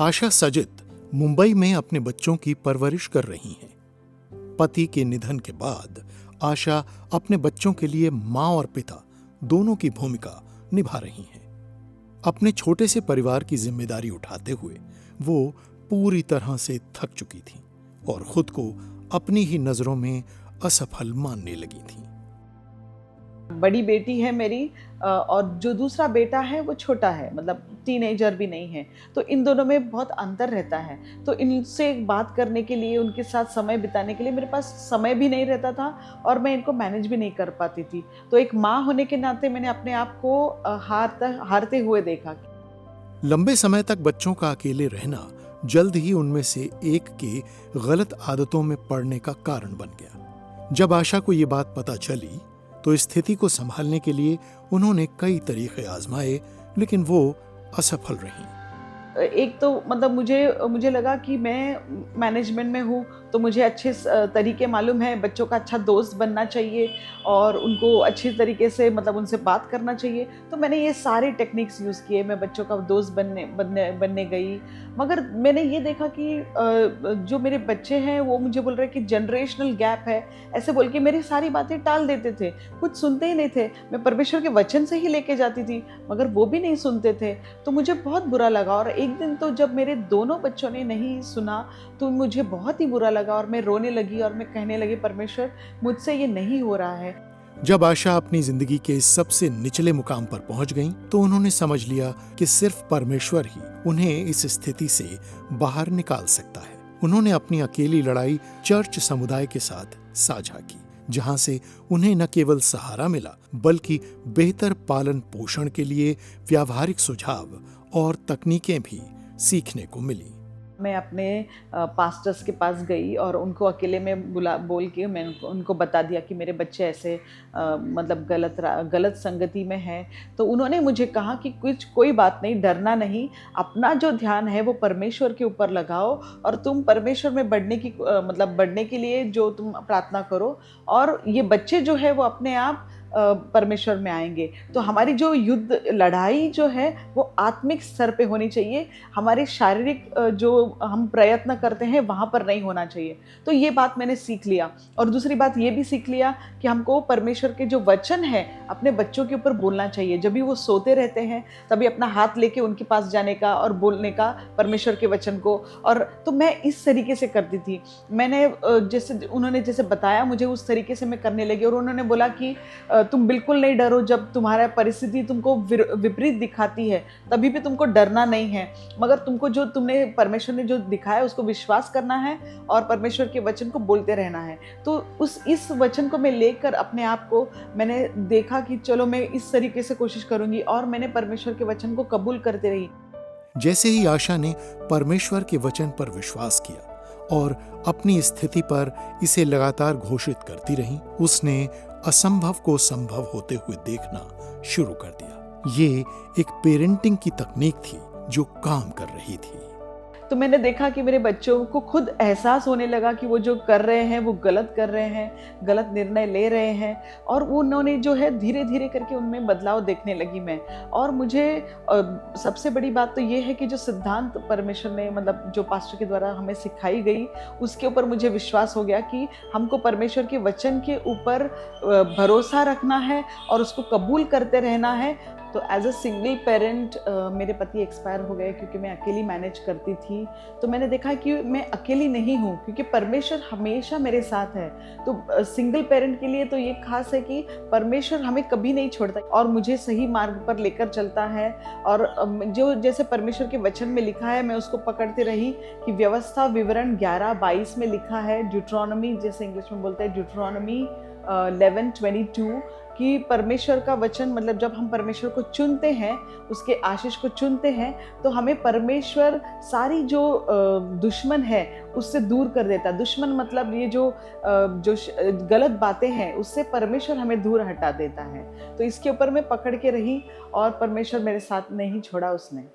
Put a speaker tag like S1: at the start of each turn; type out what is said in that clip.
S1: आशा सजित मुंबई में अपने बच्चों की परवरिश कर रही हैं। पति के निधन के बाद आशा अपने बच्चों के लिए मां और पिता दोनों की भूमिका निभा रही हैं। अपने छोटे से परिवार की जिम्मेदारी उठाते हुए वो पूरी तरह से थक चुकी थीं और खुद को अपनी ही नजरों में असफल मानने लगी थीं।
S2: बड़ी बेटी है मेरी और जो दूसरा बेटा है वो छोटा है, मतलब टीनेजर भी नहीं है। तो इन दोनों में बहुत अंतर रहता है। तो इनसे बात करने के लिए, उनके साथ समय बिताने के लिए मेरे पास समय भी नहीं रहता था और मैं इनको मैनेज भी नहीं कर पाती थी। तो एक माँ होने के नाते मैंने अपने आप को हारते हुए देखा।
S1: लंबे समय तक बच्चों का अकेले रहना जल्द ही उनमें से एक के गलत आदतों में पड़ने का कारण बन गया। जब आशा को ये बात पता चली तो स्थिति को संभालने के लिए उन्होंने कई तरीके आजमाए, लेकिन वो असफल रहीं।
S2: एक तो मतलब मुझे लगा कि मैं मैनेजमेंट में हूँ, तो मुझे अच्छे तरीके मालूम है, बच्चों का अच्छा दोस्त बनना चाहिए और उनको अच्छी तरीके से मतलब उनसे बात करना चाहिए। तो मैंने ये सारे टेक्निक्स यूज़ किए, मैं बच्चों का दोस्त बनने गई। मगर मैंने ये देखा कि जो मेरे बच्चे हैं वो मुझे बोल रहे हैं कि जनरेशनल गैप है, ऐसे बोल के मेरी सारी बातें टाल देते थे, कुछ सुनते ही नहीं थे। मैं परमेश्वर के वचन से ही लेके जाती थी, मगर वो भी नहीं सुनते थे। तो मुझे बहुत बुरा लगा और एक दिन तो जब मेरे दोनों बच्चों ने नहीं सुना तो मुझे बहुत ही बुरा लगा और मैं रोने लगी और मैं कहने लगी, परमेश्वर मुझसे ये नहीं हो रहा है।
S1: जब आशा अपनी जिंदगी के सबसे निचले मुकाम पर पहुंच गईं, तो उन्होंने समझ लिया कि सिर्फ परमेश्वर ही उन्हें इस स्थिति से बाहर निकाल सकता है। उन्होंने अपनी अकेली लड़ाई चर्च समुदाय के साथ साझा की, जहां से उन्हें न केवल सहारा मिला बल्कि बेहतर पालन पोषण के लिए व्यावहारिक सुझाव और तकनीकें भी सीखने को मिली।
S2: मैं अपने पास्टर्स के पास गई और उनको अकेले में बोल के मैं उनको बता दिया कि मेरे बच्चे ऐसे मतलब गलत संगति में हैं। तो उन्होंने मुझे कहा कि कोई बात नहीं, डरना नहीं, अपना जो ध्यान है वो परमेश्वर के ऊपर लगाओ और तुम परमेश्वर में बढ़ने के लिए जो तुम प्रार्थना करो और ये बच्चे जो है वो अपने आप परमेश्वर में आएंगे। तो हमारी जो लड़ाई जो है वो आत्मिक स्तर पे होनी चाहिए, हमारे शारीरिक जो हम प्रयत्न करते हैं वहाँ पर नहीं होना चाहिए। तो ये बात मैंने सीख लिया। और दूसरी बात ये भी सीख लिया कि हमको परमेश्वर के जो वचन है अपने बच्चों के ऊपर बोलना चाहिए। जब भी वो सोते रहते हैं तभी अपना हाथ लेके उनके पास जाने का और बोलने का परमेश्वर के वचन को। और तो मैं इस तरीके से करती थी। मैंने उन्होंने जैसे बताया मुझे उस तरीके से मैं करने लगी। और उन्होंने बोला कि तुम बिल्कुल नहीं डरो, जब तुम्हारा परिस्थिति तुमको विपरीत दिखाती है तभी भी तुमको डरना नहीं है, मगर तुमको जो तुमने परमेश्वर ने जो दिखाया उसको विश्वास करना है और परमेश्वर के वचन को बोलते रहना है। तो इस वचन को मैं लेकर अपने आप को मैंने देखा कि चलो मैं इस तरीके से कोशिश करूंगी और मैंने परमेश्वर के वचन को कबूल करते रही।
S1: जैसे ही आशा ने परमेश्वर के वचन पर विश्वास किया और अपनी स्थिति पर इसे लगातार घोषित करती रही, उसने असंभव को संभव होते हुए देखना शुरू कर दिया। ये एक पेरेंटिंग की तकनीक थी जो काम कर रही थी।
S2: तो मैंने देखा कि मेरे बच्चों को खुद एहसास होने लगा कि वो जो कर रहे हैं वो गलत कर रहे हैं, गलत निर्णय ले रहे हैं और उन्होंने जो है धीरे धीरे करके उनमें बदलाव देखने लगी मैं। और मुझे सबसे बड़ी बात तो ये है कि जो सिद्धांत परमेश्वर ने मतलब जो पास्टर के द्वारा हमें सिखाई गई उसके ऊपर मुझे विश्वास हो गया कि हमको परमेश्वर के वचन के ऊपर भरोसा रखना है और उसको कबूल करते रहना है। तो एज अ सिंगल पेरेंट मेरे पति एक्सपायर हो गए क्योंकि मैं अकेली मैनेज करती थी। तो मैंने देखा कि मैं अकेली नहीं हूँ क्योंकि परमेश्वर हमेशा मेरे साथ है। तो सिंगल पेरेंट के लिए तो ये खास है कि परमेश्वर हमें कभी नहीं छोड़ता और मुझे सही मार्ग पर लेकर चलता है। और जो जैसे परमेश्वर के वचन में लिखा है मैं उसको पकड़ती रही कि व्यवस्था विवरण 11:22 में लिखा है, ड्यूट्रोनॉमी जैसे इंग्लिश में बोलते हैं, ड्यूट्रोनॉमी 11:22 कि परमेश्वर का वचन मतलब जब हम परमेश्वर को चुनते हैं, उसके आशीष को चुनते हैं, तो हमें परमेश्वर सारी जो दुश्मन है उससे दूर कर देता है। दुश्मन मतलब ये जो गलत बातें हैं उससे परमेश्वर हमें दूर हटा देता है। तो इसके ऊपर मैं पकड़ के रही और परमेश्वर मेरे साथ नहीं छोड़ा उसने।